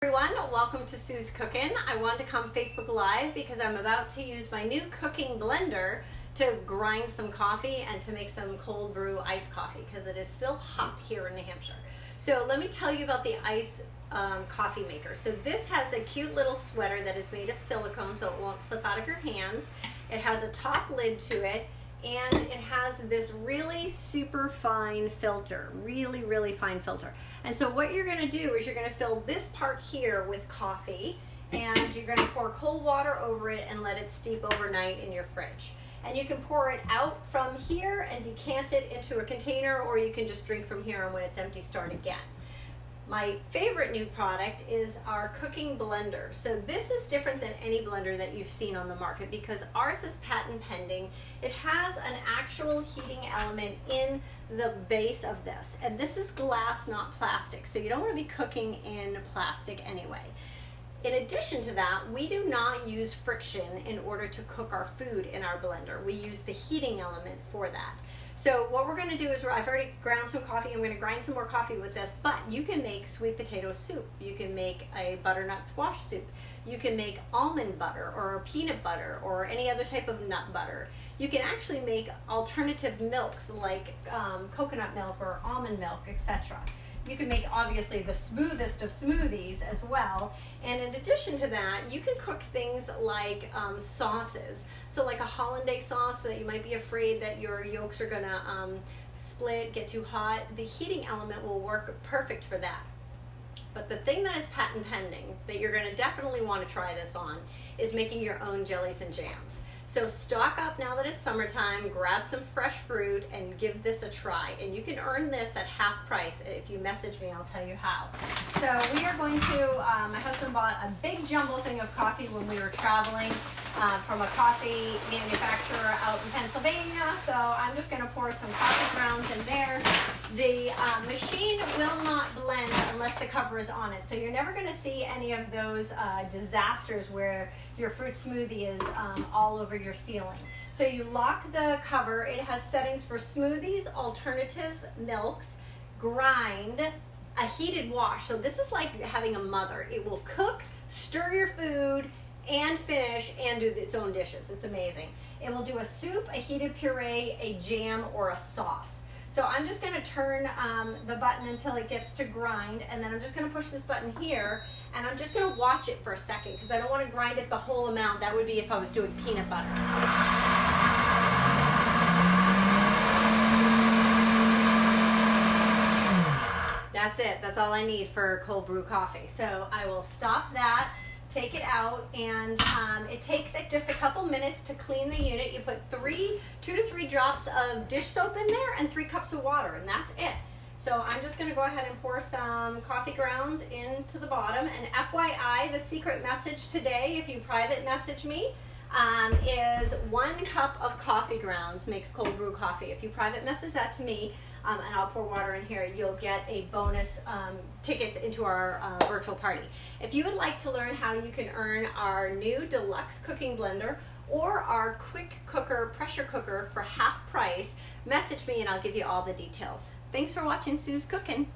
Everyone, welcome to Sue's Cookin'. I wanted to come Facebook Live because I'm about to use my new cooking blender to grind some coffee and to make some cold brew iced coffee because it is still hot here in New Hampshire. So let me tell you about the ice coffee maker. So this has a cute little sweater that is made of silicone so it won't slip out of your hands. It has a top lid to it, and it has this really super fine filter, really fine filter. And so what you're gonna do is you're gonna fill this part here with coffee, and you're gonna pour cold water over it and let it steep overnight in your fridge. And you can pour it out from here and decant it into a container, or you can just drink from here, and when it's empty, start again. My favorite new product is our cooking blender. So this is different than any blender that you've seen on the market because ours is patent pending. It has an actual heating element in the base of this. And this is glass, not plastic. So you don't want to be cooking in plastic anyway. In addition to that, we do not use friction in order to cook our food in our blender. We use the heating element for that. So what we're going to do is I've already ground some coffee. I'm going to grind some more coffee with this, but you can make sweet potato soup. You can make a butternut squash soup. You can make almond butter or peanut butter or any other type of nut butter. You can actually make alternative milks like coconut milk or almond milk, etc. You can make obviously the smoothest of smoothies as well. And in addition to that, you can cook things like sauces. So like a hollandaise sauce that you might be afraid that your yolks are gonna split, get too hot. The heating element will work perfect for that. But the thing that is patent pending that you're gonna definitely wanna try this on is making your own jellies and jams. So stock up now that it's summertime, grab some fresh fruit and give this a try. And you can earn this at half price. If you message me, I'll tell you how. So we are going to, my husband bought a big jumbo thing of coffee when we were traveling from a coffee manufacturer out in Pennsylvania. So I'm just gonna pour some coffee grounds in there. The machine will not blend unless the cover is on it. So you're never gonna see any of those disasters where your fruit smoothie is all over your ceiling. So you lock the cover. It has settings for smoothies, alternative milks, grind, a heated wash. So this is like having a mother. It will cook, stir your food, and finish and do its own dishes. It's amazing. It will do a soup, a heated puree, a jam, or a sauce. So I'm just gonna turn the button until it gets to grind, and then I'm just gonna push this button here, and I'm just gonna watch it for a second because I don't wanna grind it the whole amount. That would be if I was doing peanut butter. That's it, that's all I need for cold brew coffee. So I will stop that, take it out, and it takes just a couple minutes to clean the unit. You put 2 to 3 drops of dish soap in there and 3 cups of water, and that's it. So I'm just gonna go ahead and pour some coffee grounds into the bottom. And FYI, the secret message today, if you private message me, is 1 cup of coffee grounds makes cold brew coffee. If you private message that to me, and I'll pour water in here, you'll get a bonus tickets into our virtual party. If you would like to learn how you can earn our new deluxe cooking blender or our quick cooker, pressure cooker for half price, message me and I'll give you all the details. Thanks for watching Sue's Cookin'.